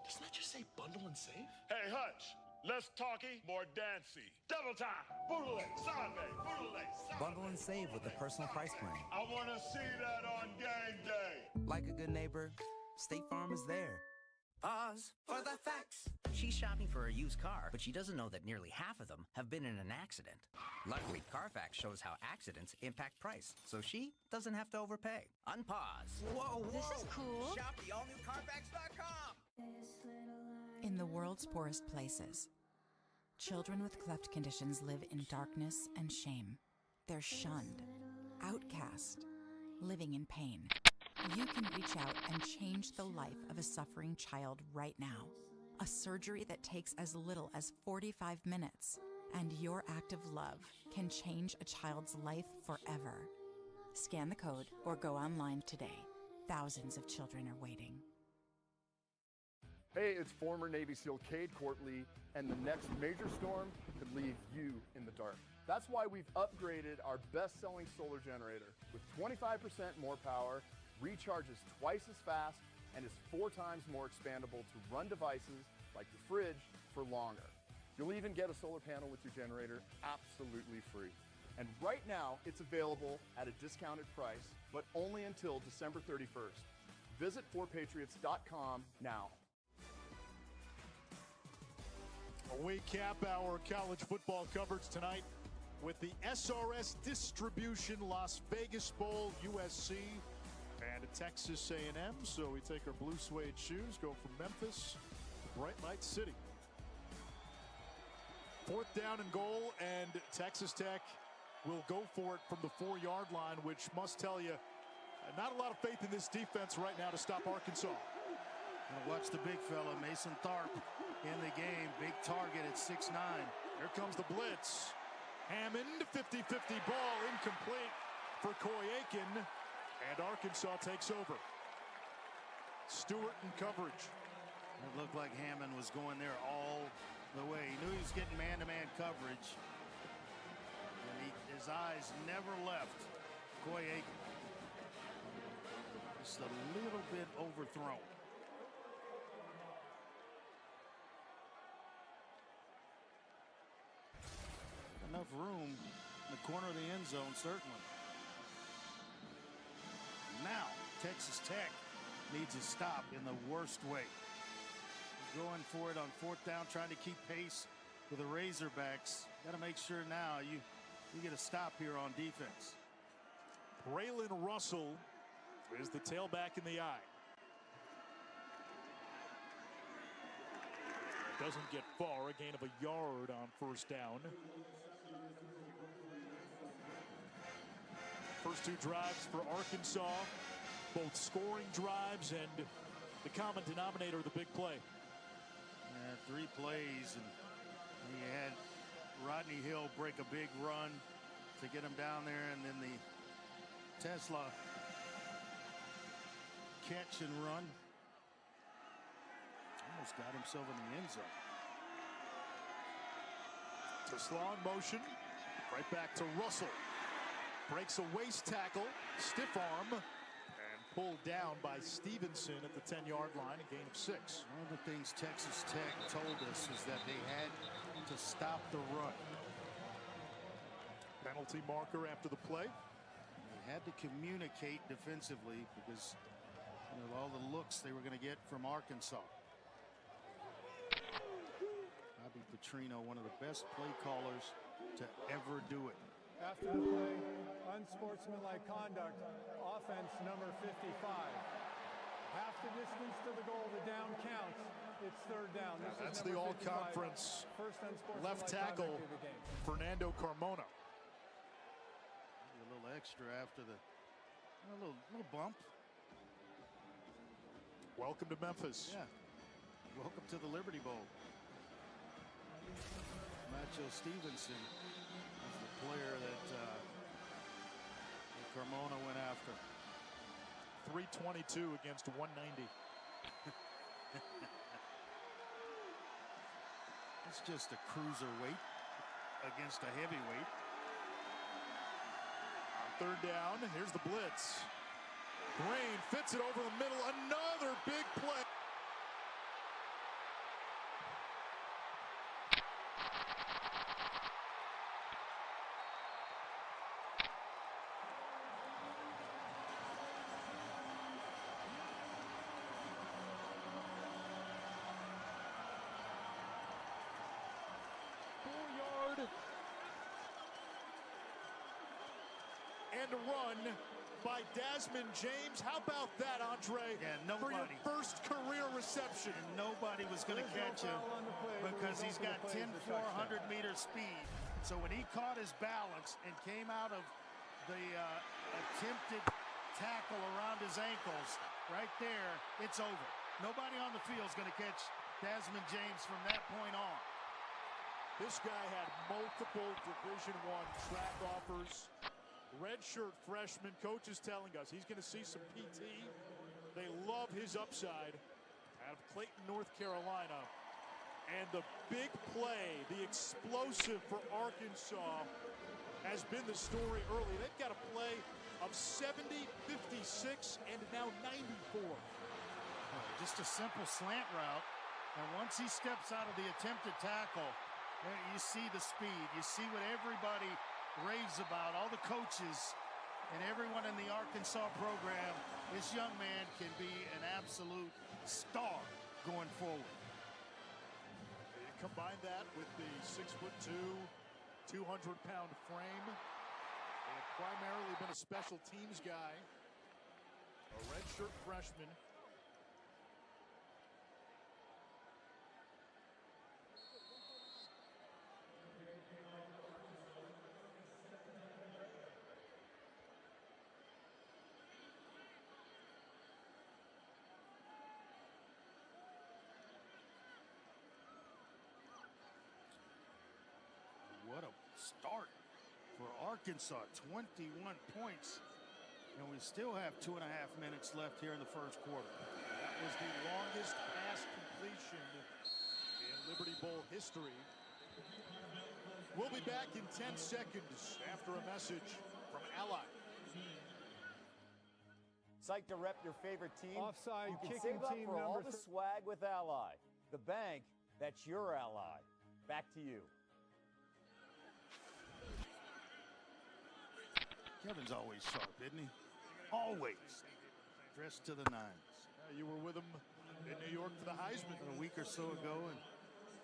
Doesn't that just say bundle and save? Hey, Hutch, less talky, more dancey. Double time. Boodle-ay, salve, boodle-ay, salve. Bundle and save with the personal price plan. I want to see that on game day. Like a good neighbor, State Farm is there. Pause for the facts. She's shopping for a used car, but she doesn't know that nearly half of them have been in an accident. Luckily, Carfax shows how accidents impact price, so she doesn't have to overpay. Unpause. Whoa, this is cool. Shop the all-new Carfax.com. In the world's poorest places, children with cleft conditions live in darkness and shame. They're shunned, outcast, living in pain. You can reach out and change the life of a suffering child right now. A surgery that takes as little as 45 minutes. And your act of love can change a child's life forever. Scan the code or go online today. Thousands of children are waiting. Hey, it's former Navy SEAL Cade Courtley, and the next major storm could leave you in the dark. That's why we've upgraded our best-selling solar generator with 25% more power, recharges twice as fast, and is 4 times more expandable to run devices like your fridge for longer. You'll even get a solar panel with your generator absolutely free. And right now, it's available at a discounted price, but only until December 31st. Visit 4patriots.com now. We cap our college football coverage tonight with the SRS Distribution Las Vegas Bowl, USC and Texas A&M. So we take our blue suede shoes, go from Memphis to Bright Light City. 4th down and goal, and Texas Tech will go for it from the 4-yard line, which must tell you not a lot of faith in this defense right now to stop Arkansas. Watch the big fella, Mason Tharp, in the game. Big target at 6'9". Here comes the blitz. Hammond, 50-50 ball, incomplete for Coy Aiken, and Arkansas takes over. Stewart in coverage. It looked like Hammond was going there all the way. He knew he was getting man-to-man coverage, and his eyes never left Coy Aiken. Just a little bit overthrown. Enough room in the corner of the end zone, certainly. Now, Texas Tech needs a stop in the worst way. Going for it on 4th down, trying to keep pace with the Razorbacks. Got to make sure now you get a stop here on defense. Braylon Russell is the tailback in the eye. Doesn't get far, a gain of a yard on 1st down. First 2 drives for Arkansas, both scoring drives, and the common denominator, the big play. Yeah, 3 plays, and he had Rodney Hill break a big run to get him down there, and then the Tesla catch and run. Almost got himself in the end zone. Tesla in motion, right back to Russell. Breaks a waist tackle, stiff arm, and pulled down by Stevenson at the 10-yard line, a gain of 6. One of the things Texas Tech told us is that they had to stop the run. Penalty marker after the play. They had to communicate defensively because of all the looks they were going to get from Arkansas. Bobby Petrino, one of the best play callers to ever do it. After the play, unsportsmanlike conduct, offense number 55. Half the distance to the goal, the down counts. It's 3rd down. That's the all-conference left tackle, Fernando Carmona. A little extra after the little bump. Welcome to Memphis. Yeah. Welcome to the Liberty Bowl. Macho Stevenson is the player that Carmona went after. 322 against 190. It's just a cruiserweight against a heavyweight. On 3rd down, here's the blitz. Grain fits it over the middle. Another big play. and a run by Desmond James. How about that, Andre? Yeah, For your nobody. first career reception. And nobody was going to catch him because he's got 10 400-meter speed. So when he caught his balance and came out of the attempted tackle around his ankles, right there, it's over. Nobody on the field is going to catch Desmond James from that point on. This guy had multiple Division I track offers. Redshirt freshman, coach is telling us he's going to see some PT. They love his upside out of Clayton, North Carolina. And the big play, the explosive for Arkansas has been the story early. They've got a play of 70, 56, and now 94. Just a simple slant route. And once he steps out of the attempted tackle, you see the speed. You see what everybody raves about, all the coaches and everyone in the Arkansas program. This young man can be an absolute star going forward. You combine that with the 6'2", 200-pound frame. He had primarily been a special teams guy, a redshirt freshman. What a start for Arkansas, 21 points. And we still have 2.5 minutes left here in the first quarter. That was the longest pass completion in Liberty Bowl history. We'll be back in 10 seconds after a message from Ally. Psyched to rep your favorite team? Offside you can kicking save up team for all number the swag with Ally. The bank that's your ally. Back to you. Kevin's always sharp, isn't he? Always. Dressed to the nines. You were with him in New York for the Heisman a week or so ago, and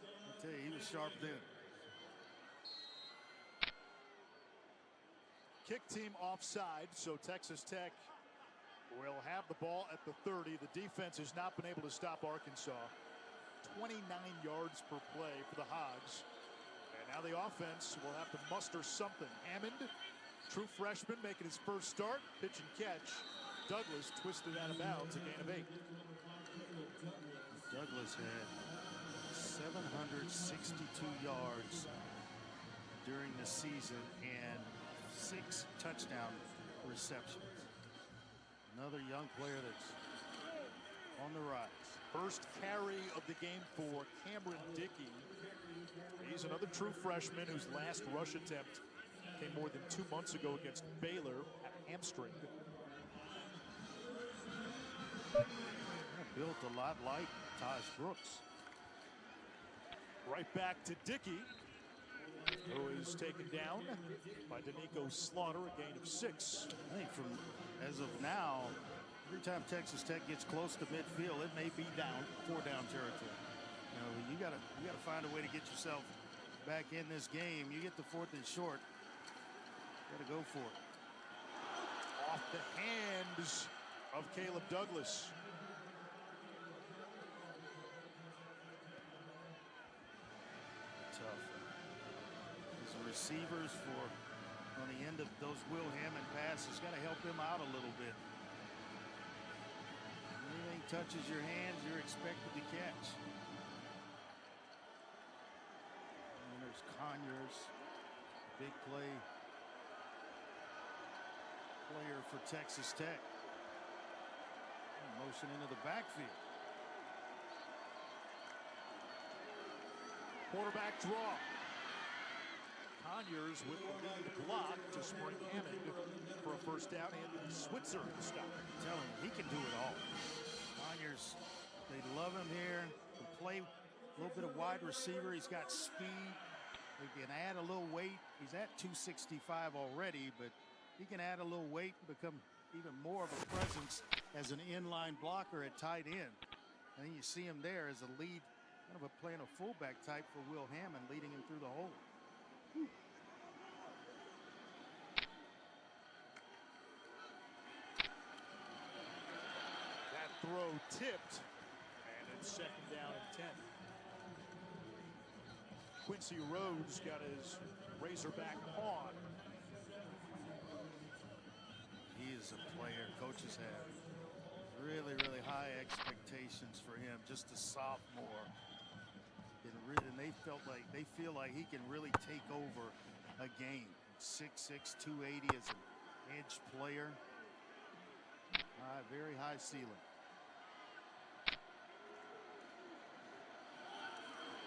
I tell you, he was sharp then. Kick team offside, so Texas Tech will have the ball at the 30. The defense has not been able to stop Arkansas. 29 yards per play for the Hogs. And now the offense will have to muster something. Hammond, true freshman, making his first start. Pitch and catch. Douglas twisted out of bounds, a gain of 8. Douglas had 762 yards during the season and 6 touchdown receptions. Another young player that's on the rise. First carry of the game for Cameron Dickey. He's another true freshman whose last rush attempt came more than 2 months ago against Baylor at hamstring. Built a lot like Taj Brooks. Right back to Dickey, who is taken down by Danico Slaughter, a gain of 6. I think from as of now, every time Texas Tech gets close to midfield, it may be down 4-down territory. You know, you gotta find a way to get yourself back in this game. You get the 4th and short, you gotta go for it. Off the hands of Caleb Douglas. Tough. These receivers for on the end of those Will Hammond passes got to help him out a little bit. Anything touches your hands, you're expected to catch. And there's Conyers, big player for Texas Tech. Motion into the backfield. Quarterback draw. Conyers with the lead block to spring Hammond for a first down. Anthony Switzer to stop. I'm telling you, he can do it all. Conyers, they love him here. Can play a little bit of wide receiver. He's got speed. He can add a little weight. He's at 265 already, but he can add a little weight and become even more of a presence as an inline blocker at tight end. I think you see him there as a lead, kind of playing a fullback type for Will Hammond, leading him through the hole. throw tipped, and it's 2nd down and 10. Quincy Rhodes got his Razorback on. He is a player. Coaches have really, really high expectations for him. Just a sophomore, and they feel like he can really take over a game. 6'6", 280 as an edge player. Very high ceiling.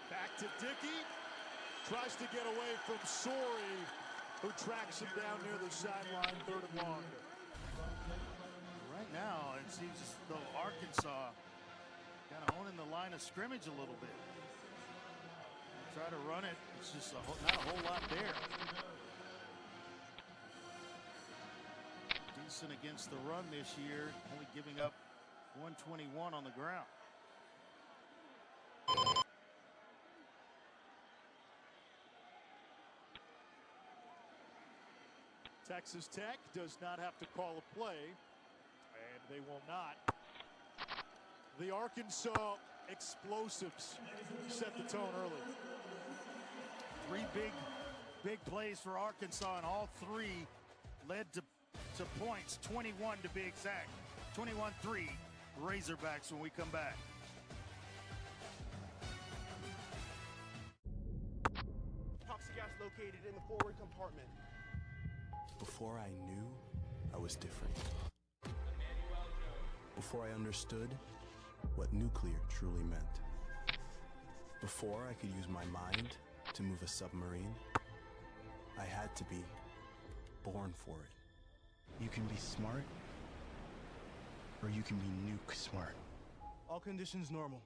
Back to Dickey. Tries to get away from Sorey, who tracks him down near the sideline, 3rd and long. Right now, it seems as though Arkansas kind of owning the line of scrimmage a little bit. Try to run it. It's just not a whole lot there. Decent against the run this year, only giving up 121 on the ground. Texas Tech does not have to call a play, and they will not. The Arkansas explosives set the tone early. 3 big plays for Arkansas, and all 3 led to points. 21 to be exact. 21-3 Razorbacks when we come back. Toxic gas located in the forward compartment. Before I knew, I was different. Before I understood what nuclear truly meant. Before I could use my mind to move a submarine, I had to be born for it. You can be smart, or you can be nuke smart. All conditions normal.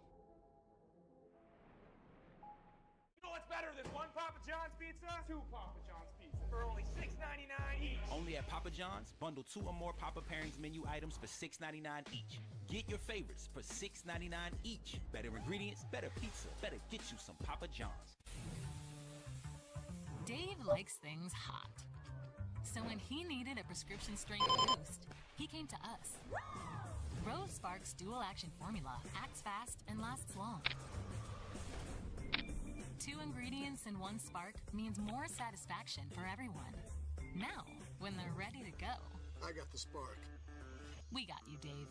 You know what's better than 1 Papa John's pizza? 2 Papa John's pizza for only $6.99 each. Only at Papa John's, bundle 2 or more Papa Pairings menu items for $6.99 each. Get your favorites for $6.99 each. Better ingredients, better pizza, better get you some Papa John's. Dave likes things hot. So when he needed a prescription strength boost, he came to us. Rose Sparks Dual Action Formula acts fast and lasts long. 2 ingredients in 1 spark means more satisfaction for everyone. Now, when they're ready to go, I got the spark. we got you, Dave.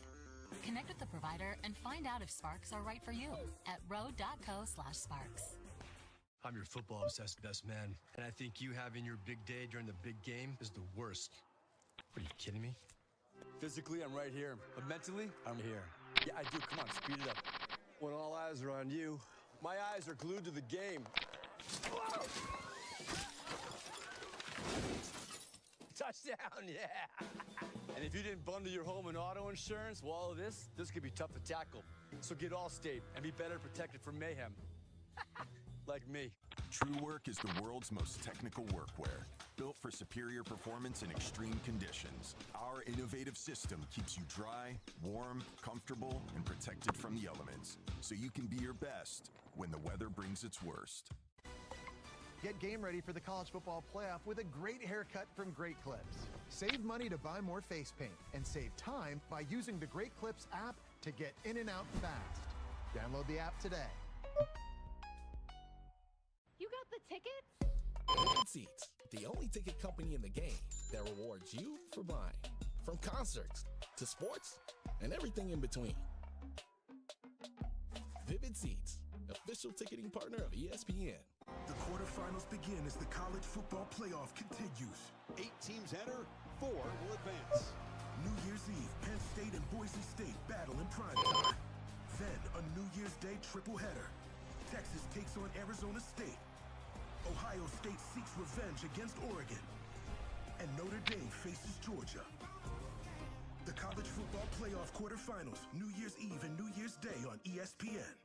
Connect with the provider and find out if Sparks are right for you at road.co/sparks. I'm your football-obsessed best man, and I think you having your big day during the big game is the worst. Are you kidding me? Physically, I'm right here, but mentally, I'm here. Yeah, I do. Come on, speed it up. When all eyes are on you, my eyes are glued to the game. Whoa! Touchdown, yeah! And if you didn't bundle your home and auto insurance, well, all of this could be tough to tackle. So get Allstate and be better protected from mayhem. Like me. TrueWork is the world's most technical workwear, built for superior performance in extreme conditions. Our innovative system keeps you dry, warm, comfortable, and protected from the elements, so you can be your best when the weather brings its worst. Get game ready for the college football playoff with a great haircut from Great Clips. Save money to buy more face paint and save time by using the Great Clips app to get in and out fast. Download the app today. You got the tickets? Ticket Seats, the only ticket company in the game that rewards you for buying. From concerts to sports and everything in between. Vivid Seats, official ticketing partner of ESPN. The quarterfinals begin as the college football playoff continues. 8 teams enter, 4 will advance. New Year's Eve, Penn State and Boise State battle in prime time. Then a New Year's Day triple header. Texas takes on Arizona State. Ohio State seeks revenge against Oregon. And Notre Dame faces Georgia. The college football playoff quarterfinals, New Year's Eve and New Year's Day on ESPN.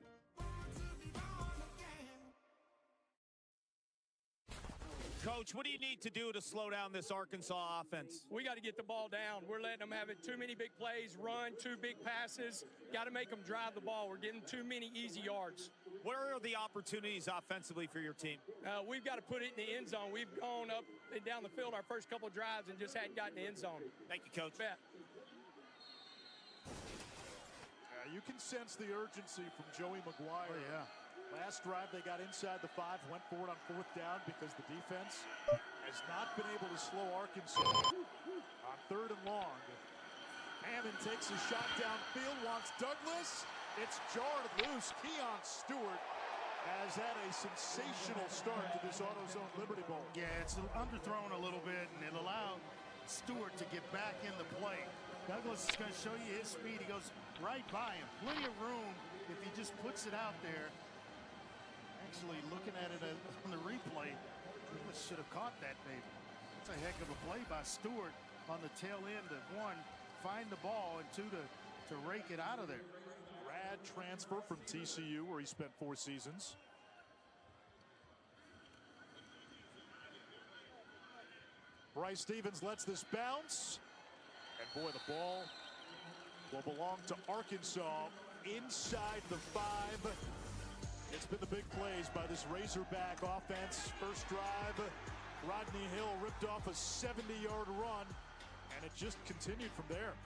Coach, what do you need to do to slow down this Arkansas offense? We got to get the ball down. We're letting them have it too many big plays, run, 2 big passes. Got to make them drive the ball. We're getting too many easy yards. What are the opportunities offensively for your team? We've got to put it in the end zone. We've gone up and down the field our first couple of drives and just hadn't gotten the end zone. Thank you, Coach. Bet. you can sense the urgency from Joey Maguire. Oh, yeah. Last drive, they got inside the 5, went for it on 4th down because the defense has not been able to slow Arkansas. On 3rd and long, Hammond takes a shot downfield, wants Douglas. It's jarred loose. Keon Stewart has had a sensational start to this AutoZone Liberty Bowl. Yeah, it's underthrown a little bit, and it allowed Stewart to get back in the play. Douglas is going to show you his speed. He goes right by him. Plenty of room if he just puts it out there. Actually, looking at it on the replay, Douglas should have caught that maybe. It's a heck of a play by Stewart on the tail end of 1, find the ball, and 2, to rake it out of there. Grad transfer from TCU, where he spent 4 seasons. Bryce Stevens lets this bounce. And boy, the ball will belong to Arkansas inside the 5. It's been the big plays by this Razorback offense. First drive, Rodney Hill ripped off a 70-yard run, and it just continued from there.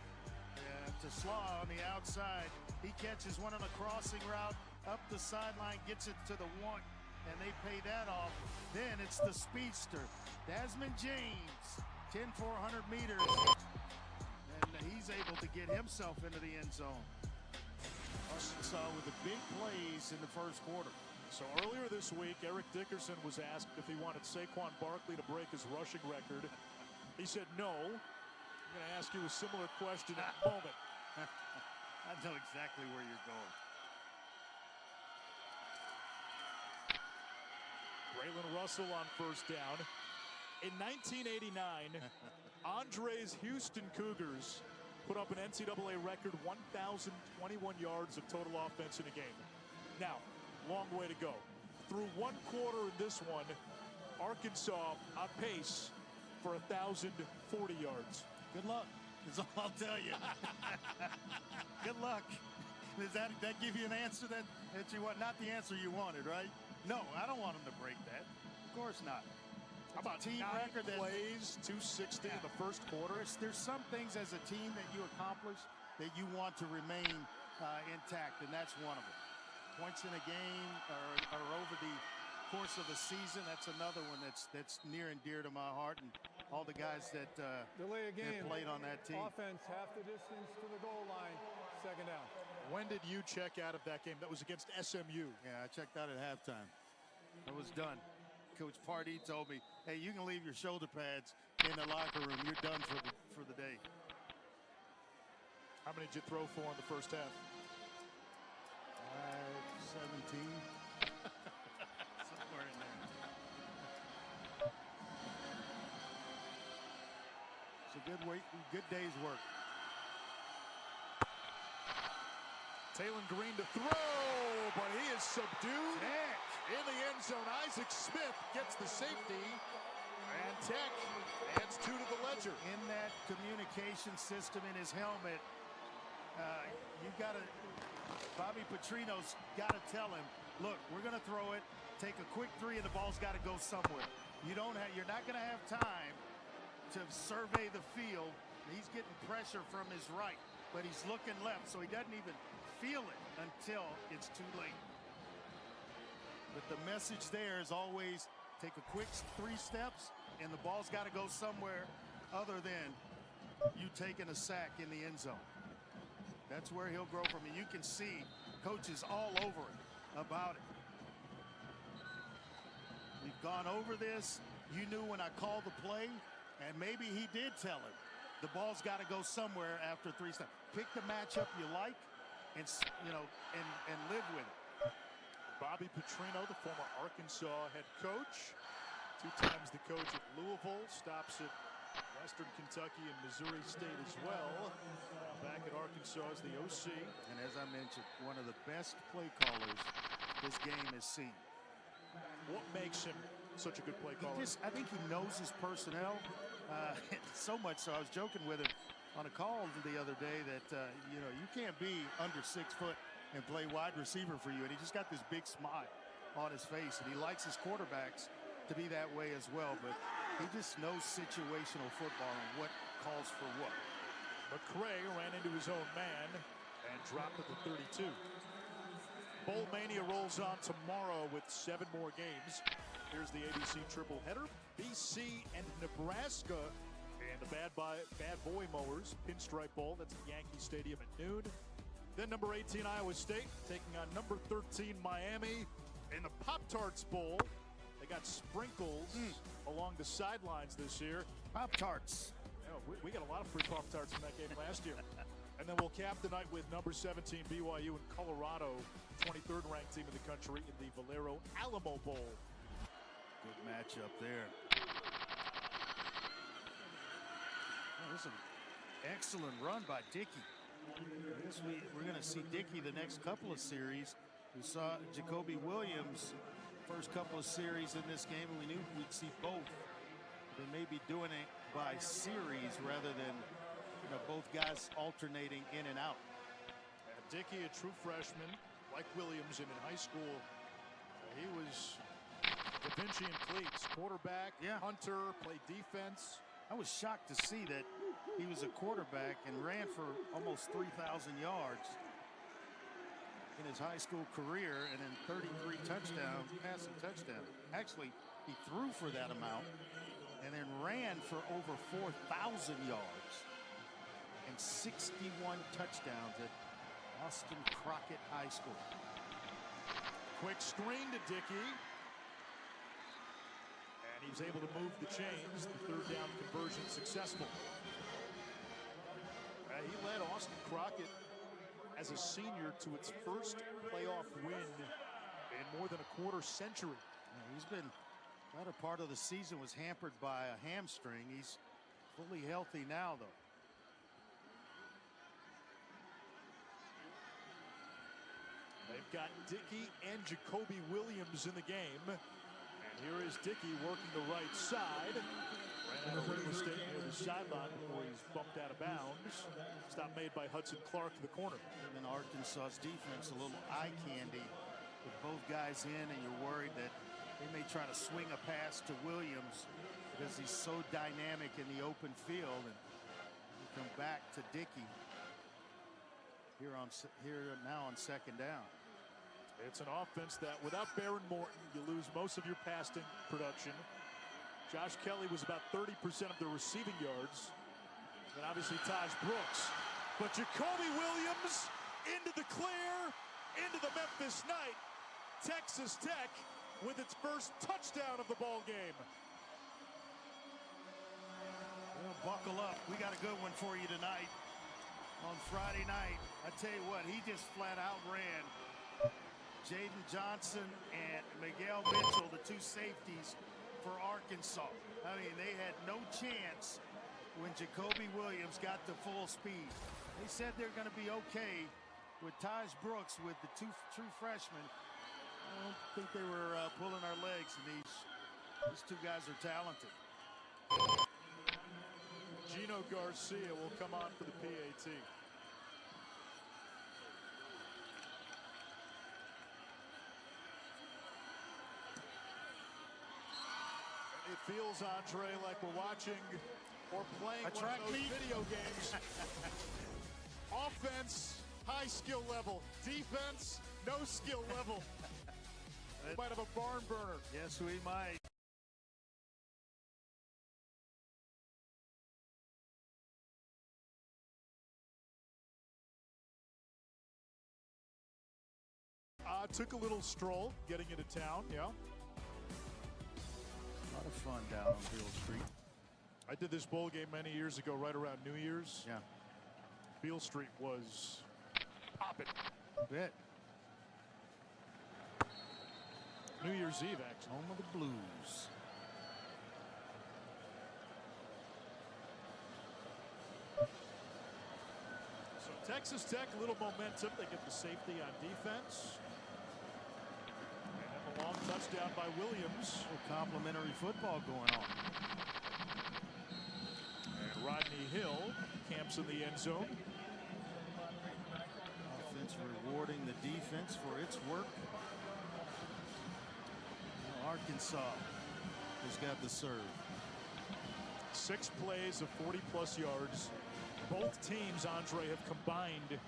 Yeah, to Slaw on the outside. He catches one on a crossing route, up the sideline, gets it to the 1, and they pay that off. Then it's the speedster, Desmond James, 10-400 meters, and he's able to get himself into the end zone. Arkansas with the big plays in the first quarter. So earlier this week, Eric Dickerson was asked if he wanted Saquon Barkley to break his rushing record. He said no. I'm going to ask you a similar question in a moment. I know exactly where you're going. Braylon Russell on first down. In 1989, Andre's Houston Cougars put up an NCAA record 1,021 yards of total offense in a game. Now, long way to go. Through 1 quarter in this one, Arkansas on pace for 1,040 yards. Good luck. That's all I'll tell you. Good luck. Does that give you an answer that you want? Not the answer you wanted, right? No, I don't want them to break that. Of course not. How about team record plays, 260 in the first quarter? There's some things as a team that you accomplish that you want to remain intact, and that's one of them. Points in a game or over the course of a season, that's another one that's near and dear to my heart, and all the guys that delay a game, played on that team. Offense half the distance to the goal line, 2nd down. When did you check out of that game? That was against SMU. Yeah, I checked out at halftime. I was done. Coach Pardee told me, hey, you can leave your shoulder pads in the locker room. You're done for the day. How many did you throw for in the first half? 17. Somewhere in there. It's a good day's work. Taylon Green to throw, but he is subdued. Tech in the end zone. Isaac Smith gets the safety, and Tech adds 2 to the ledger. In that communication system in his helmet, Bobby Petrino's got to tell him, look, we're going to throw it, take a quick 3, and the ball's got to go somewhere. You're not going to have time to survey the field. He's getting pressure from his right, but he's looking left, so he doesn't even feel it until it's too late. But the message there is always take a quick 3 steps, and the ball's got to go somewhere other than you taking a sack in the end zone. That's where he'll grow from. And you can see coaches all over it about it. We've gone over this. You knew when I called the play, and maybe he did tell him the ball's got to go somewhere after 3 steps. Pick the matchup you like, and live with it. Bobby Petrino, the former Arkansas head coach, 2 times the coach at Louisville, stops at Western Kentucky and Missouri State as well. Back at Arkansas as the OC. And as I mentioned, one of the best play callers this game has seen. What makes him such a good play caller? I think he knows his personnel so much so. I was joking with him on a call the other day that you can't be under 6 foot and play wide receiver for you, and he just got this big smile on his face, and he likes his quarterbacks to be that way as well, but he just knows situational football and what calls for what. McCray ran into his own man and dropped at the 32. Bowl Mania rolls on tomorrow with 7 more games. Here's the ABC triple header. BC and Nebraska and the Bad Boy Mowers Pinstripe Bowl. That's at Yankee Stadium at noon. Then number 18 Iowa State taking on number 13 Miami in the Pop-Tarts Bowl. They got sprinkles along the sidelines this year. Pop-Tarts. Yeah, we got a lot of free Pop-Tarts from that game last year. And then we'll cap the night with number 17 BYU in Colorado, 23rd ranked team in the country in the Valero Alamo Bowl. Good matchup there. Oh, this is an excellent run by Dickey. I guess we're going to see Dickey the next couple of series. We saw Jacoby Williams first couple of series in this game, and we knew we'd see both. They may be doing it by series rather than both guys alternating in and out. Dickey, a true freshman, like Williams in high school. He was Da Vinci and cleats, quarterback, hunter, played defense. I was shocked to see that he was a quarterback and ran for almost 3,000 yards in his high school career, and then 33 passing touchdowns. Actually, he threw for that amount and then ran for over 4,000 yards and 61 touchdowns at Austin Crockett High School. Quick screen to Dickey. And he's able to move the chains. The third down conversion successful. He led Austin Crockett as a senior to its first playoff win in more than a quarter century. He's been, latter part of the season was hampered by a hamstring. He's fully healthy now, though. They've got Dickey and Jacoby Williams in the game. And here is Dickey working the right side. Ran out of real estate near the sideline before he's bumped out of bounds. Stop made by Hudson Clark to the corner. And then Arkansas's defense, a little eye candy with both guys in, and you're worried that they may try to swing a pass to Williams because he's so dynamic in the open field. And you come back to Dickey here now on second down. It's an offense that without Baron Morton, you lose most of your passing production. Josh Kelly was about 30% of the receiving yards. And obviously Taj Brooks. But Jacoby Williams into the clear, into the Memphis Night. Texas Tech with its first touchdown of the ball game. Well, buckle up. We got a good one for you tonight. On Friday night, I tell you what, he just flat out ran Jaden Johnson and Miguel Mitchell, the two safeties for Arkansas. I mean, they had no chance when Jacoby Williams got to full speed. They said they're going to be okay with Taj Brooks, with the two true freshmen. I don't think they were pulling our legs, and these two guys are talented. Gino Garcia will come on for the PAT. It feels, Andre, like we're watching or playing one of those video games. Offense, high skill level. Defense, no skill level. We might have a barn burner. Yes, we might. Took a little stroll getting into town, yeah. A lot of fun down on Field Street. I did this bowl game many years ago, right around New Year's. Yeah. Field Street was popping. Bet. New Year's Eve, actually. Home of the Blues. So Texas Tech, a little momentum. They get the safety on defense. And a long touchdown by Williams. Complimentary football going on. And Rodney Hill camps in the end zone. Offense rewarding the defense for its work. Now Arkansas has got the serve. 6 plays of 40-plus yards. Both teams, Andre, have combined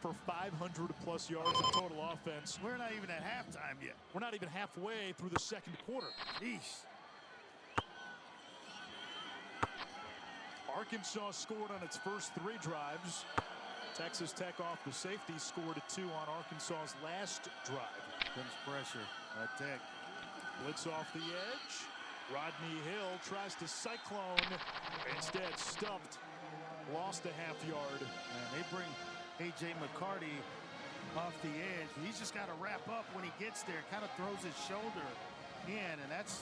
for 500-plus yards of total offense. We're not even at halftime yet. We're not even halfway through the second quarter. Jeez. Arkansas scored on its first 3 drives. Texas Tech off the safety scored a 2 on Arkansas's last drive. Comes pressure by Tech. Blitz off the edge. Rodney Hill tries to cyclone. Instead stuffed. Lost a half yard. And they bring A.J. McCarty off the edge. He's just got to wrap up when he gets there. Kind of throws his shoulder in, and that's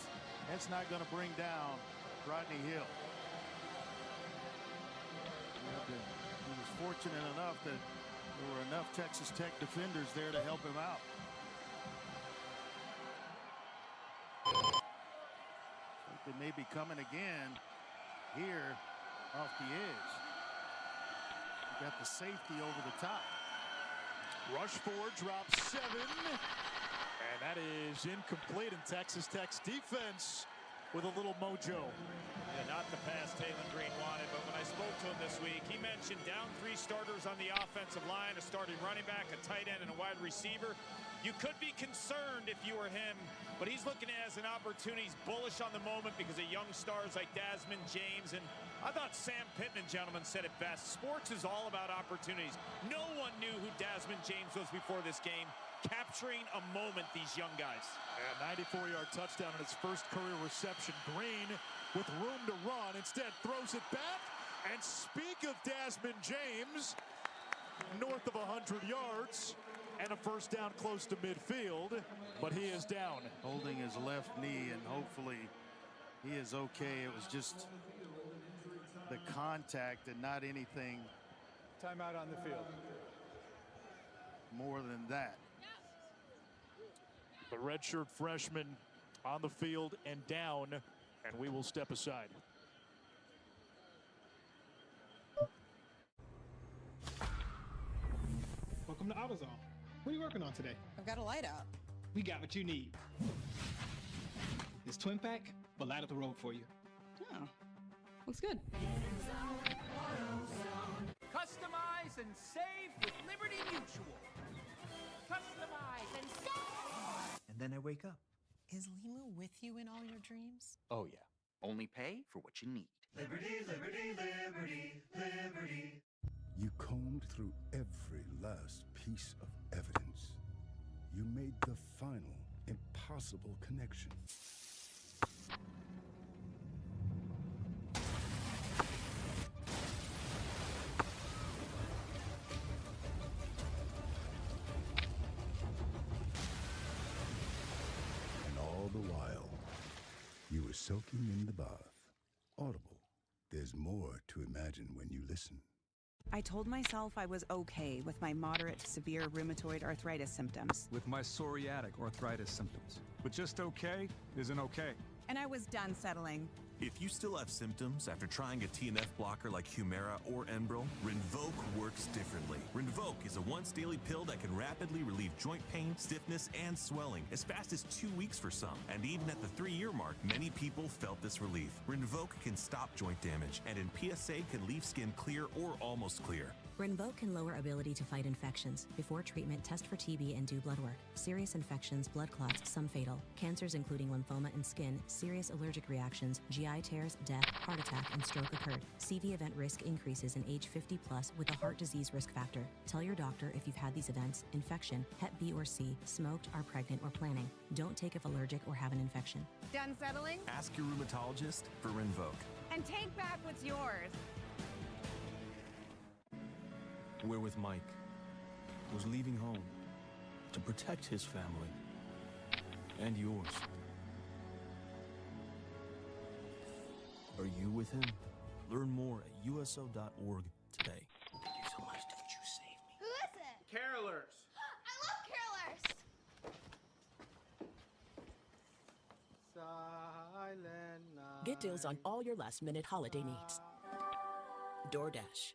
not going to bring down Rodney Hill. He was fortunate enough that there were enough Texas Tech defenders there to help him out. They may be coming again here off the edge. You got the safety over the top. Rushford drops 7. And that is incomplete, and Texas Tech's defense with a little mojo. Yeah, not the pass Taylor Green wanted, but when I spoke to him this week, he mentioned down 3 starters on the offensive line, a starting running back, a tight end, and a wide receiver. You could be concerned if you were him, but he's looking at it as an opportunity. He's bullish on the moment because of young stars like Desmond James. And I thought Sam Pittman, gentlemen, said it best. Sports is all about opportunities. No one knew who Desmond James was before this game. Capturing a moment, these young guys. A 94-yard touchdown on his first career reception. Green with room to run. Instead throws it back. And speak of Desmond James, north of 100 yards. And a first down close to midfield, but he is down. Holding his left knee, and hopefully he is okay. It was just the contact and not anything. Timeout on the field. More than that. The redshirt freshman on the field and down, and we will step aside. Welcome to AutoZone. What are you working on today? I've got a light out. We got what you need. This twin pack, but light up the road for you. Oh, looks good. Customize and save with Liberty Mutual. Customize and save. And then I wake up. Is Limu with you in all your dreams? Oh, yeah. Only pay for what you need. Liberty, liberty, liberty, liberty. You combed through every last piece of evidence. You made the final, impossible connection. And all the while, you were soaking in the bath. Audible. There's more to imagine when you listen. I told myself I was okay with my moderate to severe rheumatoid arthritis symptoms. With my psoriatic arthritis symptoms. But just okay isn't okay. And I was done settling. If you still have symptoms after trying a TNF blocker like Humira or Enbrel, Rinvoq works differently. Rinvoq is a once-daily pill that can rapidly relieve joint pain, stiffness, and swelling as fast as 2 weeks for some. And even at the 3-year mark, many people felt this relief. Rinvoq can stop joint damage, and in PSA can leave skin clear or almost clear. Rinvoq can lower ability to fight infections. Before treatment, test for TB and do blood work. Serious infections, blood clots, some fatal. Cancers including lymphoma and skin, serious allergic reactions, GI tears, death, heart attack, and stroke occurred. CV event risk increases in age 50 plus with a heart disease risk factor. Tell your doctor if you've had these events, infection, Hep B or C, smoked, are pregnant, or planning. Don't take if allergic or have an infection. Done settling? Ask your rheumatologist for Rinvoq. And take back what's yours. We're with Mike, who's leaving home to protect his family and yours. Are you with him? Learn more at uso.org today. Thank you so much. Don't you save me. Who is it? Carolers. I love carolers. Silent night. Get deals on all your last-minute holiday needs. DoorDash.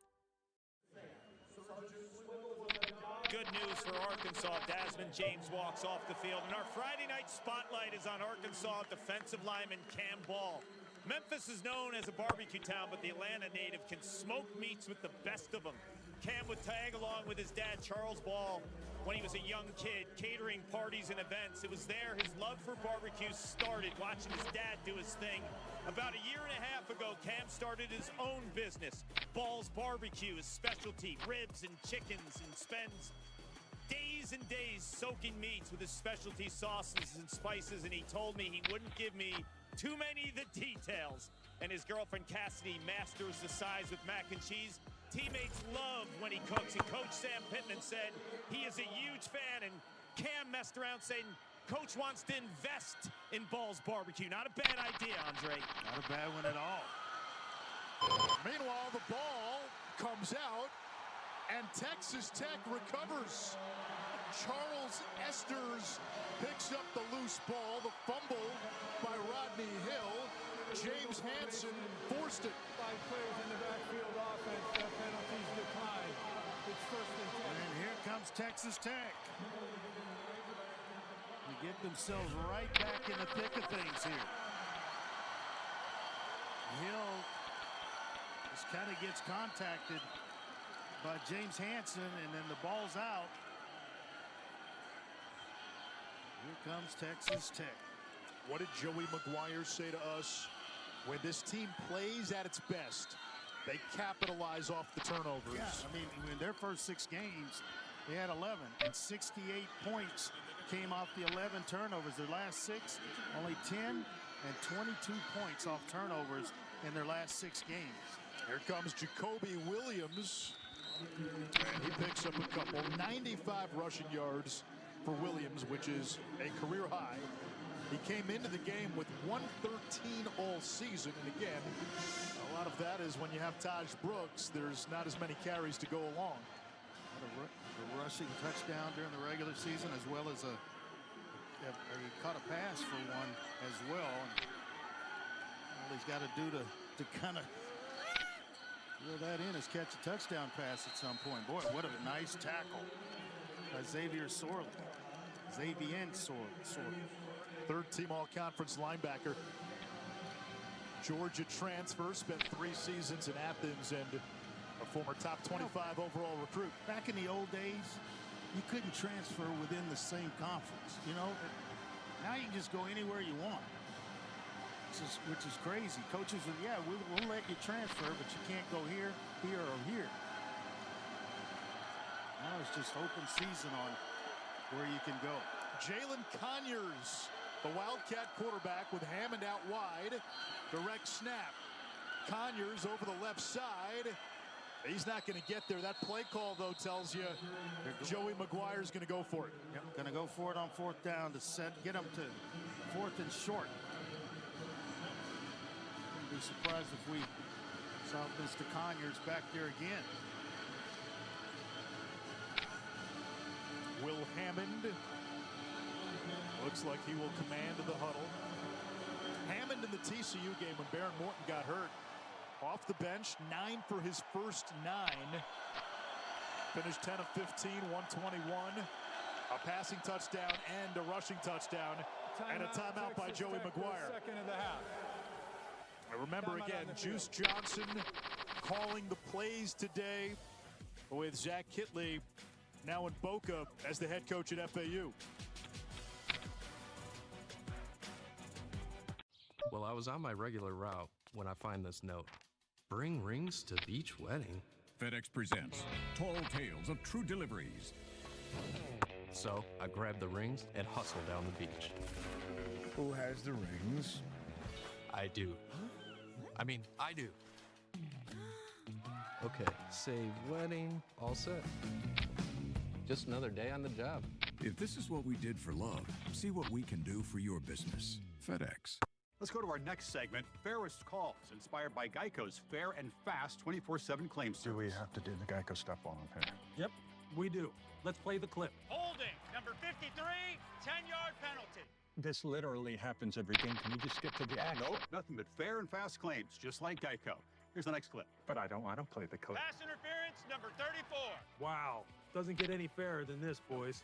Good news for Arkansas. Desmond James walks off the field. And our Friday night spotlight is on Arkansas defensive lineman Cam Ball. Memphis is known as a barbecue town, but the Atlanta native can smoke meats with the best of them. Cam would tag along with his dad, Charles Ball, when he was a young kid, catering parties and events. It was there his love for barbecue started, watching his dad do his thing. About a year and a half ago, Cam started his own business, Ball's Barbecue, his specialty, ribs and chickens, and spends days and days soaking meats with his specialty sauces and spices, and he told me he wouldn't give me too many of the details. And his girlfriend Cassidy masters the size with mac and cheese. Teammates love when he cooks, and Coach Sam Pittman said he is a huge fan, and Cam messed around saying Coach wants to invest in Ball's Barbecue. Not a bad idea, Andre. Not a bad one at all. Meanwhile, the ball comes out, and Texas Tech recovers. Charles Esters picks up the loose ball. The fumble by Rodney Hill. James Hansen forced it. 5 players in the backfield offense. Penalties decline. It's 1st and 10. And here comes Texas Tech. They get themselves right back in the thick of things here. Hill just kind of gets contacted by James Hansen, and then the ball's out. Here comes Texas Tech. What did Joey McGuire say to us? When this team plays at its best, they capitalize off the turnovers. Yeah, I mean, in their first 6 games, they had 11, and 68 points came off the 11 turnovers. Their last 6, only 10 and 22 points off turnovers in their last 6 games. Here comes Jacoby Williams, and he picks up a couple. 95 rushing yards for Williams, which is a career high. He came into the game with 113 all season, and again, a lot of that is when you have Taj Brooks, there's not as many carries to go along. A rushing touchdown during the regular season, as well as he caught a pass for one as well. And all he's got to do to kind of reel that in is catch a touchdown pass at some point. Boy, what a nice tackle by Xavier Sorley. Sorley. 3rd-team all-conference linebacker. Georgia transfer, spent 3 seasons in Athens, and a former top 25 overall recruit. Back in the old days, you couldn't transfer within the same conference. You know, now you can just go anywhere you want, which is crazy. Coaches are, yeah, we'll let you transfer, but you can't go here, here, or here. Now it's just open season on where you can go. Jalen Conyers, the Wildcat quarterback, with Hammond out wide. Direct snap. Conyers over the left side. He's not going to get there. That play call, though, tells you Joey McGuire's going to go for it. Yep, going to go for it on 4th down to get him to 4th and short. Wouldn't be surprised if we saw Mr. Conyers back there again. Will Hammond looks like he will command the huddle. Hammond in the TCU game when Baron Morton got hurt. Off the bench, 9 for his first 9. Finished 10 of 15, 121. A passing touchdown and a rushing touchdown. And a timeout by Joey McGuire. Second of the half. Remember again, Juice Johnson calling the plays today with Zach Kitley now in Boca as the head coach at FAU. Well, I was on my regular route when I find this note. Bring rings to beach wedding. FedEx presents Tall Tales of True Deliveries. So I grabbed the rings and hustled down the beach. Who has the rings? I do. I do. Okay, save wedding, all set. Just another day on the job. If this is what we did for love, see what we can do for your business. FedEx. Let's go to our next segment, Fairest Calls, inspired by Geico's fair and fast 24/7 claim service. Do we have to do the Geico stuff while I'm here? Yep, we do. Let's play the clip. Holding, number 53, 10-yard penalty. This literally happens every game. Can you just skip to the action? Nope, nothing but fair and fast claims, just like Geico. Here's the next clip. But I don't play the clip. Pass interference, number 34. Wow, doesn't get any fairer than this, boys.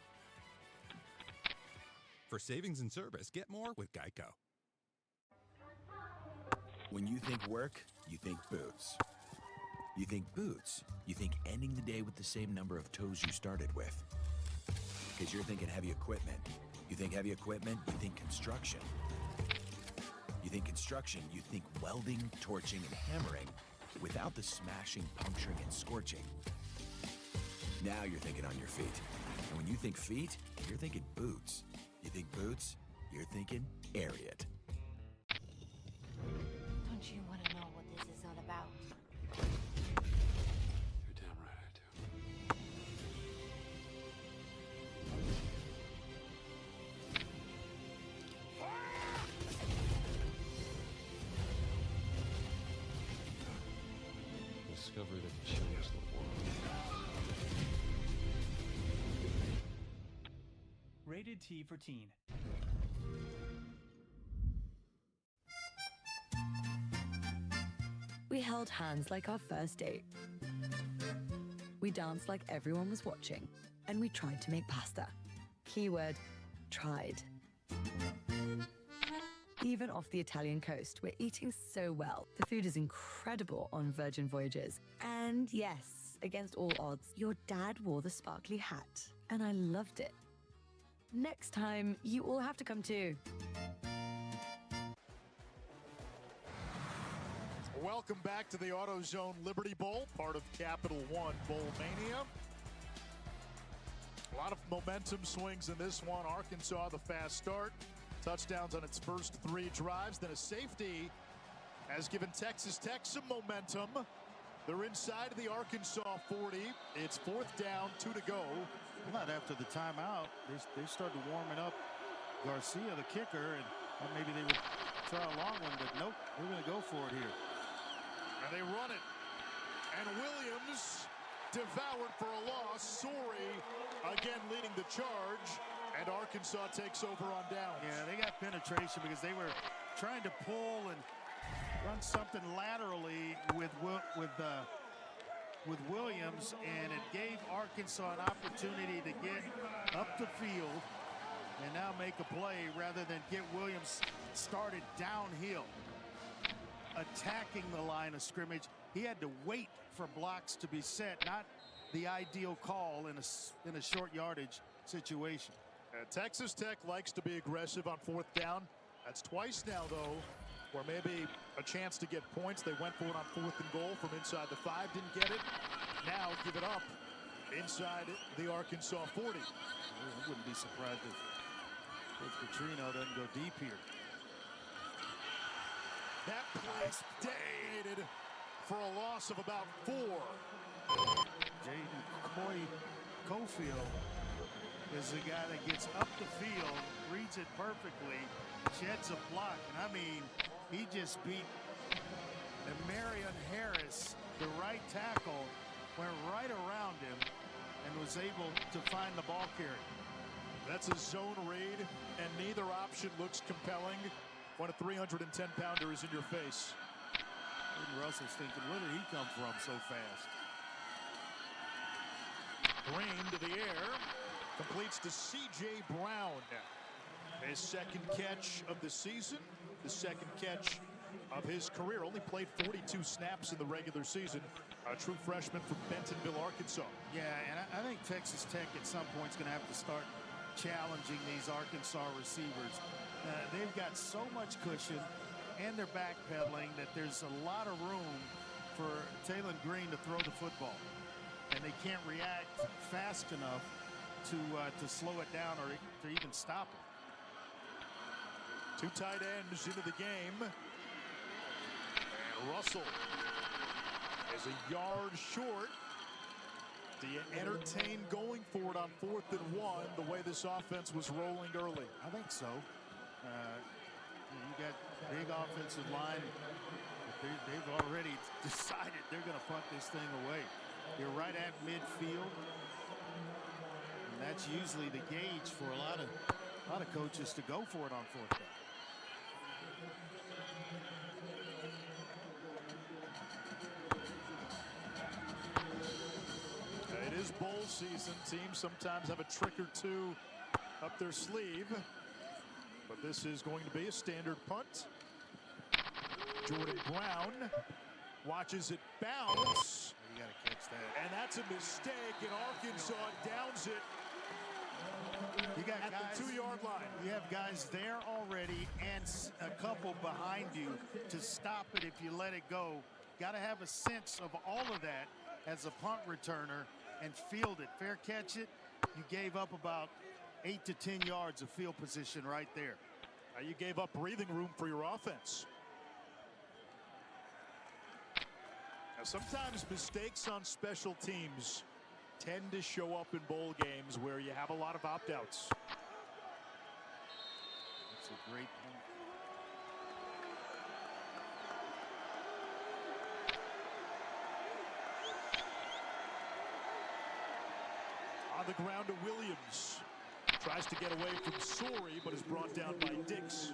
For savings and service, get more with Geico. When you think work, you think boots. You think boots. You think ending the day with the same number of toes you started with. Because you're thinking heavy equipment. You think heavy equipment, you think construction. You think construction, you think welding, torching, and hammering without the smashing, puncturing, and scorching. Now you're thinking on your feet. And when you think feet, you're thinking boots. You think boots, you're thinking Ariat. Don't you want to know what this is all about? You're damn right I do. Discovery that changed the world. Rated T for teen. We held hands like our first date. We danced like everyone was watching. And we tried to make pasta. Keyword, tried. Even off the Italian coast, we're eating so well. The food is incredible on Virgin Voyages. And yes, against all odds, your dad wore the sparkly hat. And I loved it. Next time, you all have to come too. Welcome back to the AutoZone Liberty Bowl, part of Capital One Bowl Mania. A lot of momentum swings in this one. Arkansas, the fast start. Touchdowns on its first 3 drives. Then a safety has given Texas Tech some momentum. They're inside of the Arkansas 40. It's 4th down, 2 to go. Not after the timeout. They started warming up Garcia, the kicker, and maybe they would try a long one, but nope, we're going to go for it here. And they run it. And Williams devoured for a loss. Sorey again leading the charge. And Arkansas takes over on downs. Yeah, they got penetration because they were trying to pull and run something laterally with Williams, and it gave Arkansas an opportunity to get up the field and now make a play rather than get Williams started downhill, attacking the line of scrimmage. He had to wait for blocks to be set, not the ideal call in a short yardage situation. Texas Tech likes to be aggressive on 4th down. That's twice now, though, where maybe a chance to get points. They went for it on 4th and goal from inside the 5, didn't get it. Now give it up inside the Arkansas 40. I wouldn't be surprised if Coach Petrino doesn't go deep here. That place detonated for a loss of about 4. Jaden Cofield is the guy that gets up the field, reads it perfectly, sheds a block, and I mean, he just beat Marion Harris, the right tackle, went right around him and was able to find the ball carrier. That's a zone read, and neither option looks compelling when a 310-pounder is in your face. And Russell's thinking, where did he come from so fast? Green to the air, completes to C.J. Brown. His 2nd catch of the season, the 2nd catch of his career. Only played 42 snaps in the regular season. A true freshman from Bentonville, Arkansas. Yeah, and I think Texas Tech at some point is going to have to start challenging these Arkansas receivers. They've got so much cushion, and they're backpedaling that there's a lot of room for Taylor Green to throw the football. And they can't react fast enough to slow it down or to even stop it. 2 tight ends into the game. And Russell is a yard short. Do you entertain going for it on 4th and 1 the way this offense was rolling early? I think so. You got big offensive line. They've already decided they're going to punt this thing away. You're right at midfield. And that's usually the gauge for a lot of coaches to go for it on 4th down. It is bowl season. Teams sometimes have a trick or two up their sleeve. But this is going to be a standard punt. Jordan Brown watches it bounce. And that's a mistake, and Arkansas downs it. You got at guys, the 2-yard line. You have guys there already and a couple behind you to stop it if you let it go. Got to have a sense of all of that as a punt returner and field it. Fair catch it. You gave up about 8 to 10 yards of field position right there. You gave up breathing room for your offense. Now, sometimes mistakes on special teams tend to show up in bowl games where you have a lot of opt-outs. That's a great point. On the ground to Williams. Tries to get away from Sorey, but is brought down by Dix.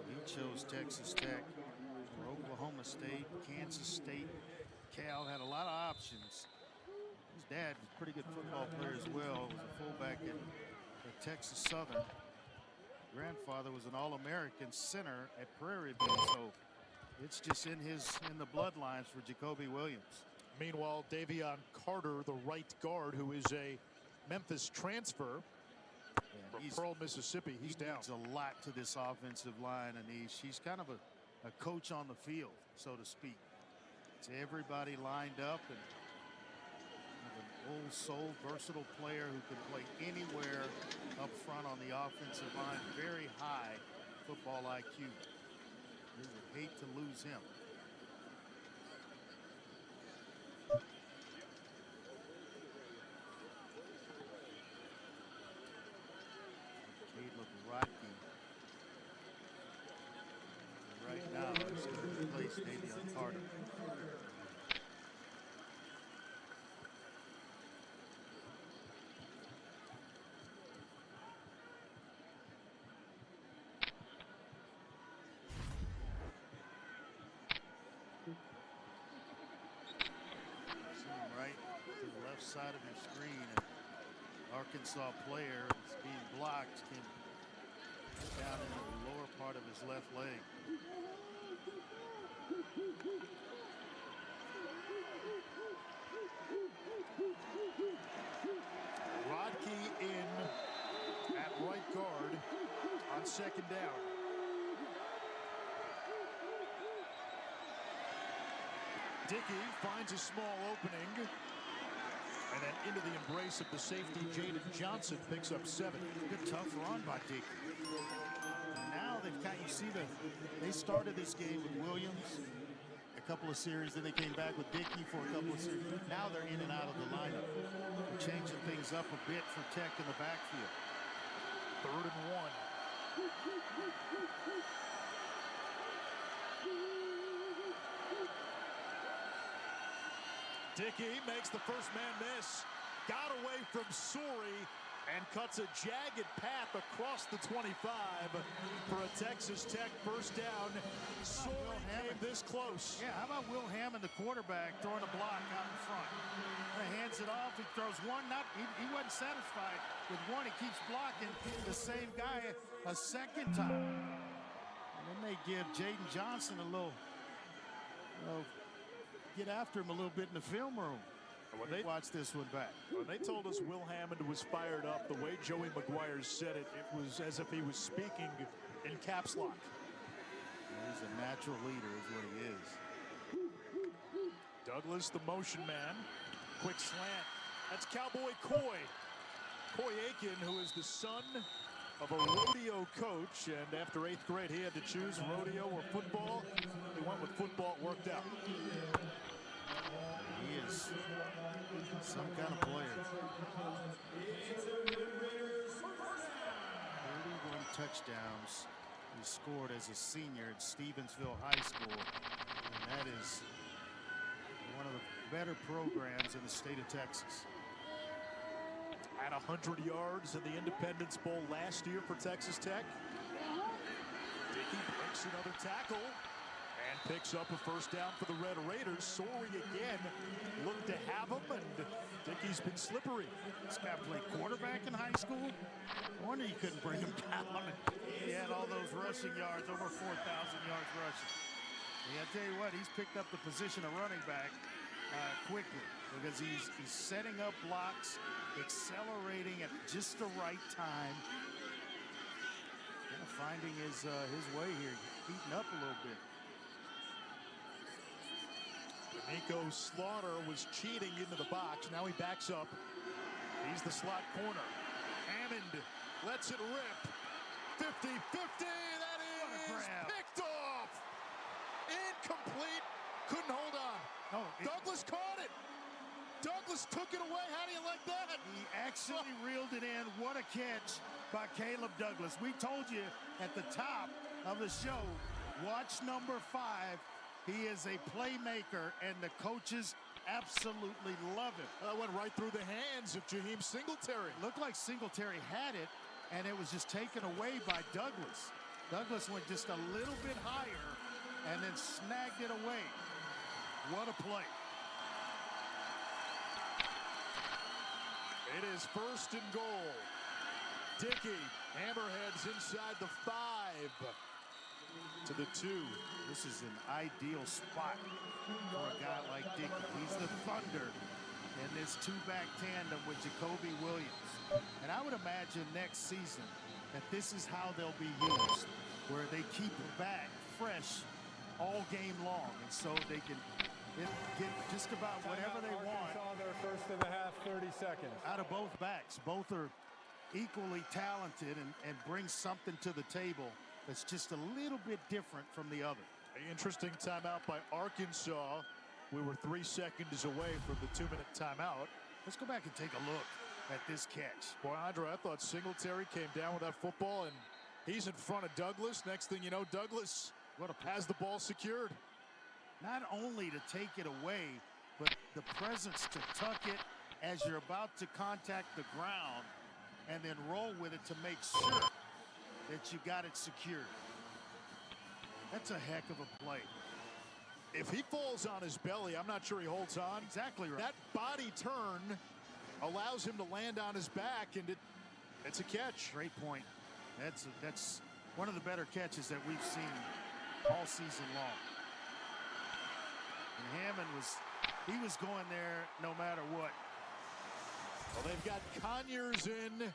He chose Texas Tech, Oklahoma State, Kansas State. Cal had a lot of options. His dad was a pretty good football player as well. Was a fullback at Texas Southern. Grandfather was an All-American center at Prairie View, so it's just in the bloodlines for Jacoby Williams. Meanwhile, Davion Carter, the right guard, who is a Memphis transfer from Pearl, Mississippi, he's down. He brings a lot to this offensive line, Anish. He's kind of a coach on the field, so to speak. It's everybody lined up and an old soul, versatile player who can play anywhere up front on the offensive line. Very high football IQ. We would hate to lose him. Caleb Rodkey. Right now, he's going to replace Davion Carter. Right to the left side of your screen. An Arkansas player is being blocked, came down into the lower part of his left leg. Rodkey in at right guard on second down. Dickey finds a small opening, and then into the embrace of the safety, Jaden Johnson picks up 7. Good tough run by Dickey. Now they've got, you see they started this game with Williams a couple of series, then they came back with Dickey for a couple of series. Now they're in and out of the lineup. They're changing things up a bit for Tech in the backfield. 3rd and 1. Dickey makes the first man miss. Got away from Sorey and cuts a jagged path across the 25 for a Texas Tech first down. Sorey came this close. Yeah, how about Will Hammond, the quarterback, throwing a block out in front? He hands it off. He throws one. He wasn't satisfied with one. He keeps blocking the same guy a second time. And then they give Jaden Johnson a little get after him a little bit in the film room. When they watch this one back. When they told us Will Hammond was fired up, the way Joey McGuire said it, it was as if he was speaking in caps lock. He's a natural leader is what he is. Douglas, the motion man. Quick slant. That's Cowboy Coy. Coy Aiken, who is the son of a rodeo coach, and after 8th grade he had to choose rodeo or football. He went with football. It worked out. He is some kind of player. 31 touchdowns he scored as a senior at Stevensville High School. And that is one of the better programs in the state of Texas. At 100 yards in the Independence Bowl last year for Texas Tech. Dickey breaks another tackle and picks up a first down for the Red Raiders. Sorey again looked to have him, and Dickey's been slippery. This guy played quarterback in high school. No wonder you couldn't bring him down. He had all those rushing yards, over 4,000 yards rushing. Yeah, I tell you what, he's picked up the position of running back quickly because he's setting up blocks, accelerating at just the right time. Kind of finding his way here, beating up a little bit. Nico Slaughter was cheating into the box. Now he backs up. He's the slot corner. Hammond lets it rip. 50-50. That is picked off. Incomplete. Couldn't hold on. No, Douglas caught it. Douglas took it away. How do you like that? He actually reeled it in. What a catch by Caleb Douglas. We told you at the top of the show, watch number 5. He is a playmaker, and the coaches absolutely love it. That went right through the hands of Jaheim Singletary. Looked like Singletary had it, and it was just taken away by Douglas. Douglas went just a little bit higher and then snagged it away. What a play. It is 1st and goal. Dickey, Hammerheads inside the 5 to the 2. This is an ideal spot for a guy like Dickey. He's the Thunder in this two-back tandem with Jacoby Williams. And I would imagine next season that this is how they'll be used, where they keep it back fresh all game long, and so they can get just about whatever they want. Arkansas, their first of the half, 30 seconds. Out of both backs. Both are equally talented and bring something to the table that's just a little bit different from the other. Interesting timeout by Arkansas. We were 3 seconds away from the 2-minute timeout. Let's go back and take a look at this catch. Boy, Andre, I thought Singletary came down with that football, and he's in front of Douglas. Next thing you know, Douglas has the ball secured. Not only to take it away, but the presence to tuck it as you're about to contact the ground and then roll with it to make sure that you got it secured. That's a heck of a play. If he falls on his belly, I'm not sure he holds on. Exactly right. That body turn allows him to land on his back, and it's a catch. Great point. That's one of the better catches that we've seen all season long. And Hammond was going there no matter what. Well, they've got Conyers in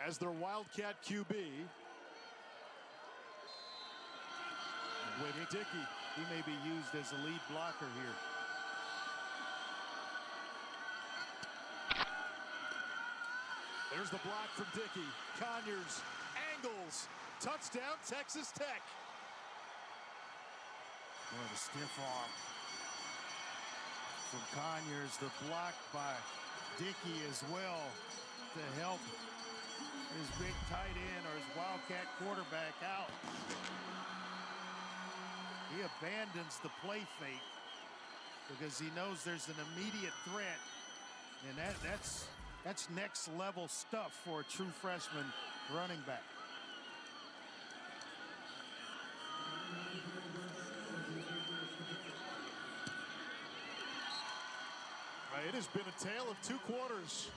as their Wildcat QB. With Dickey. He may be used as a lead blocker here. There's the block from Dickey. Conyers angles. Touchdown, Texas Tech. Boy, the stiff arm from Conyers. The block by Dickey as well to help his big tight end or his Wildcat quarterback out. He abandons the play fake because he knows there's an immediate threat, and that's next level stuff for a true freshman running back. It has been a tale of 2 quarters.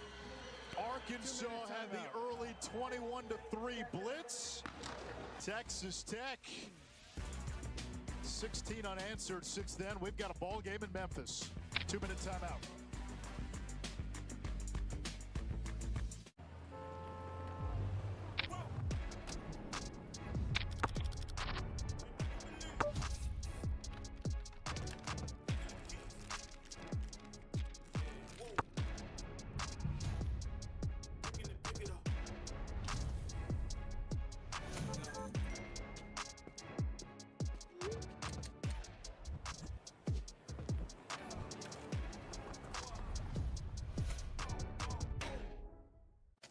Arkansas had the early 21-3 blitz. Texas Tech 16 unanswered since then. We've got a ball game in Memphis. 2-minute timeout.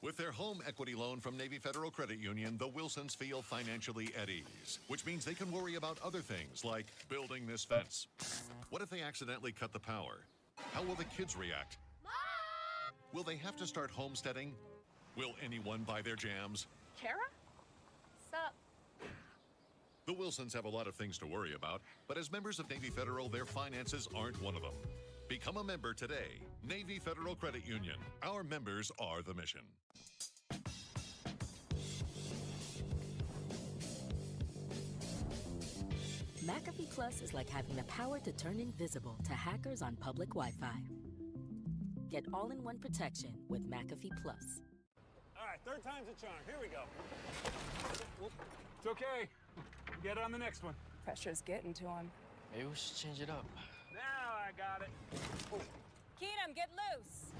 With their home equity loan from Navy Federal Credit Union, the Wilsons feel financially at ease, which means they can worry about other things like building this fence. What if they accidentally cut the power? How will the kids react? Mom! Will they have to start homesteading? Will anyone buy their jams? Kara? Sup? The Wilsons have a lot of things to worry about, but as members of Navy Federal, their finances aren't one of them. Become a member today. Navy Federal Credit Union. Our members are the mission. McAfee Plus is like having the power to turn invisible to hackers on public Wi-Fi. Get all-in-one protection with McAfee Plus. All right, third time's a charm. Here we go. It's okay. Get on the next one. Pressure's getting to him. Maybe we should change it up. Now I got it. Oh. Keenum, get loose.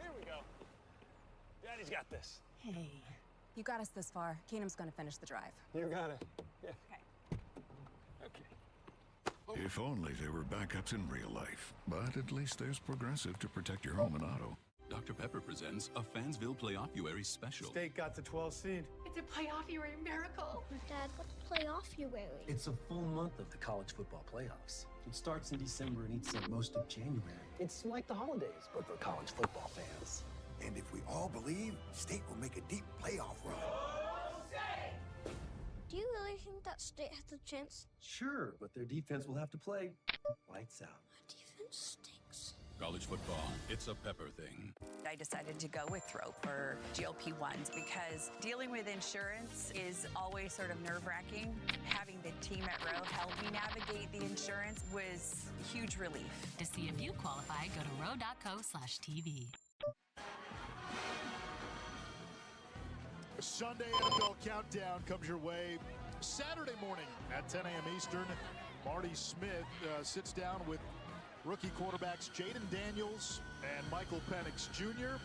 Here we go. Daddy's got this. Hey, you got us this far. Keenum's gonna finish the drive. You got it. Yeah. Okay. If only there were backups in real life. But at least there's Progressive to protect your home and auto. Dr. Pepper presents a Fansville Playoff-uary special. State got the 12th seed. It's a playoff-uary miracle. Dad, what's playoff-uary? It's a full month of the college football playoffs. It starts in December and eats up most of January. It's like the holidays, but for college football fans. And if we all believe, State will make a deep playoff run. Do you really think that State has a chance? Sure, but their defense will have to play lights out. Our defense stinks. College football, it's a Pepper thing. I decided to go with Thrope for GLP-1s because dealing with insurance is always sort of nerve-wracking. Having the team at Roe help me navigate the insurance was a huge relief. To see if you qualify, go to roe.co/TV. Sunday NFL Countdown comes your way Saturday morning at 10 a.m. Eastern. Marty Smith sits down with rookie quarterbacks Jaden Daniels and Michael Penix Jr.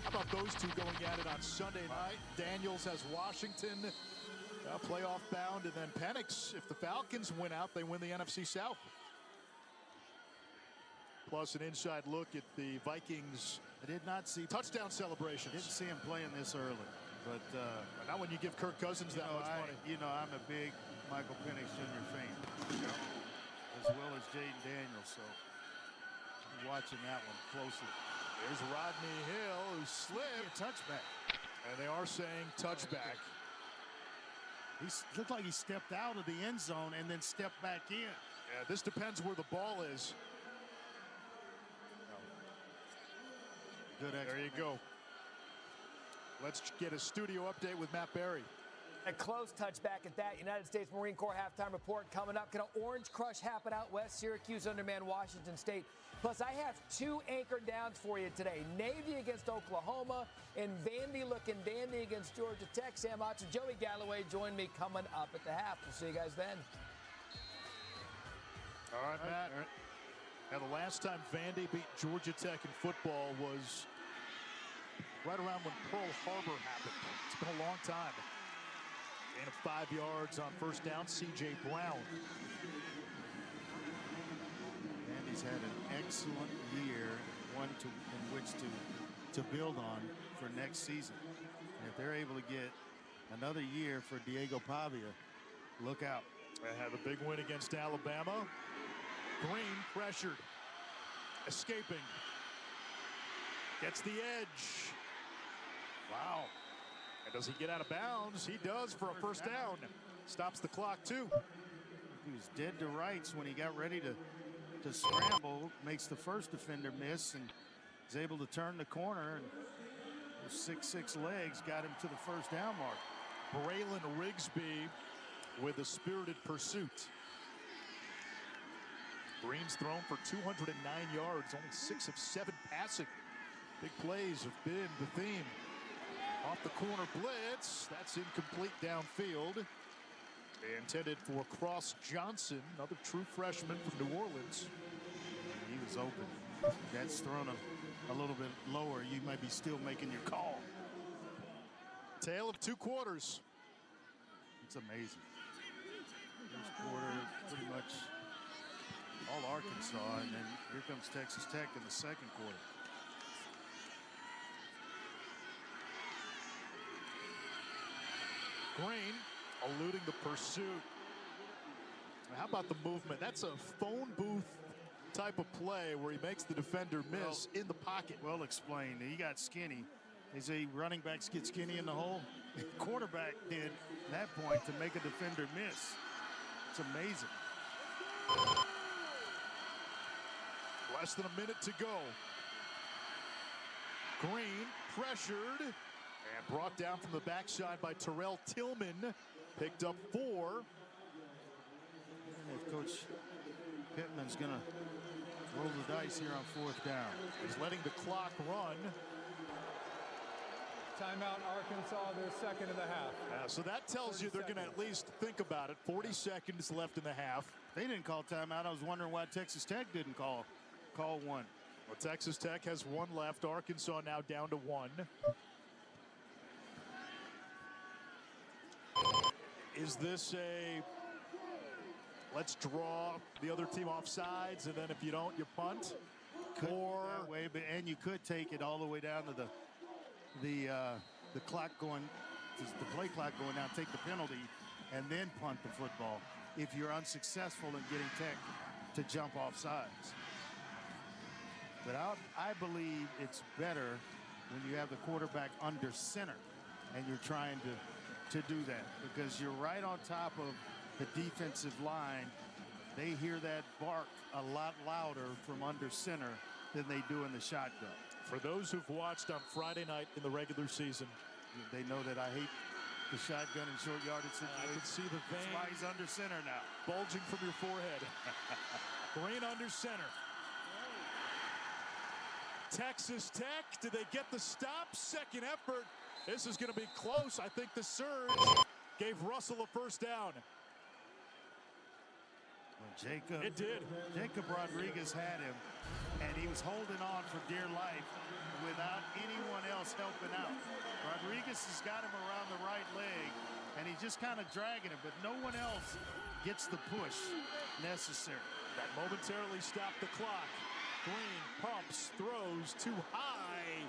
How about those two going at it on Sunday night? Daniels has Washington playoff bound, and then Penix, if the Falcons win out, they win the NFC South. Plus an inside look at the Vikings. I did not see touchdown celebrations. Didn't see him playing this early, but not when you give Kirk Cousins that much money. You know, I'm a big Michael Penix Jr. fan, as well as Jaden Daniels. So I'm watching that one closely. There's Rodney Hill, who slipped. Touchback. And they are saying touchback. He looked like he stepped out of the end zone and then stepped back in. Yeah, this depends where the ball is. Good. There you go. Let's get a studio update with Matt Berry. A close touchback at that. United States Marine Corps halftime report coming up. Can an orange crush happen out west? Syracuse undermanned Washington State. Plus, I have two anchor downs for you today. Navy against Oklahoma and Vandy looking dandy against Georgia Tech. Sam Otts and Joey Galloway join me coming up at the half. We'll see you guys then. All right, Matt. Now, the last time Vandy beat Georgia Tech in football was right around when Pearl Harbor happened. It's been a long time. Gain of 5 yards on first down, C.J. Brown. Vandy's had an excellent year, one in which to build on for next season. And if they're able to get another year for Diego Pavia, look out. They have a big win against Alabama. Green pressured, escaping, gets the edge. Wow. And does he get out of bounds? He does for a first down. Stops the clock too. He was dead to rights when he got ready to scramble. Makes the first defender miss and is able to turn the corner. And those 6'6" legs got him to the first down mark. Braylon Rigsby with a spirited pursuit. Green's thrown for 209 yards, only 6 of 7 passing. Big plays have been the theme. Off the corner blitz, that's incomplete downfield. Intended for Cross Johnson, another true freshman from New Orleans. He was open. That's thrown a little bit lower. You might be still making your call. Tale of 2 quarters. It's amazing. First quarter, pretty much all Arkansas, and then here comes Texas Tech in the second quarter. Green eluding the pursuit. How about the movement? That's a phone booth type of play where he makes the defender miss in the pocket. Well explained. He got skinny. They say running backs get skinny in the hole. Quarterback did at that point to make a defender miss. It's amazing. Less than a minute to go. Green pressured and brought down from the backside by Terrell Tillman. Picked up 4. If Coach Pittman's going to roll the dice here on 4th down. He's letting the clock run. Timeout, Arkansas, their second of the half. So that tells you they're going to at least think about it. 40 seconds left in the half. They didn't call timeout. I was wondering why Texas Tech didn't call one. Well, Texas Tech has 1 left. Arkansas now down to 1. Is this a let's draw the other team off sides, and then if you don't, you punt? Or that way, and you could take it all the way down to the clock going, the play clock going down, take the penalty, and then punt the football if you're unsuccessful in getting Tech to jump off sides. But I believe it's better when you have the quarterback under center and you're trying to do that, because you're right on top of the defensive line. They hear that bark a lot louder from under center than they do in the shotgun. For those who've watched on Friday night in the regular season, they know that I hate the shotgun and short yardage situation. I can see the vein. That's why he's under center now. Bulging from your forehead. Green under center. Texas Tech, did they get the stop? Second effort. This is going to be close. I think the surge gave Russell a first down. Jacob, it did. Jacob Rodriguez had him, and he was holding on for dear life without anyone else helping out. Rodriguez has got him around the right leg, and he's just kind of dragging him, but no one else gets the push necessary. That momentarily stopped the clock. Green pumps, throws too high.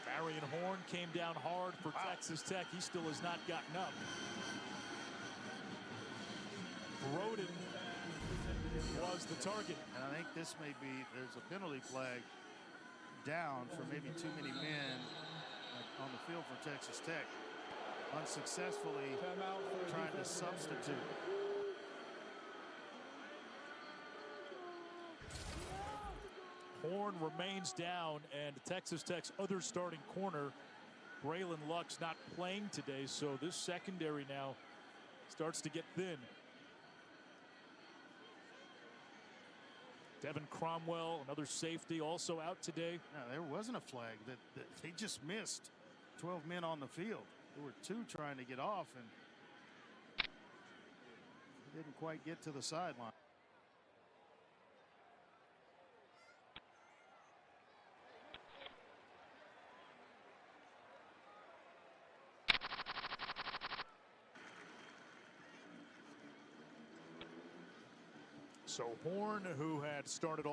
Marion Horn came down hard for Texas Tech. He still has not gotten up. Broden was the target. And I think this may be, there's a penalty flag down for maybe too many men on the field for Texas Tech. Unsuccessfully trying to substitute. Horn remains down, and Texas Tech's other starting corner, Braylon Luck's not playing today, so this secondary now starts to get thin. Devin Cromwell, another safety, also out today. No, there wasn't a flag. That they just missed 12 men on the field. There were 2 trying to get off, and didn't quite get to the sideline. So Horn, who had started all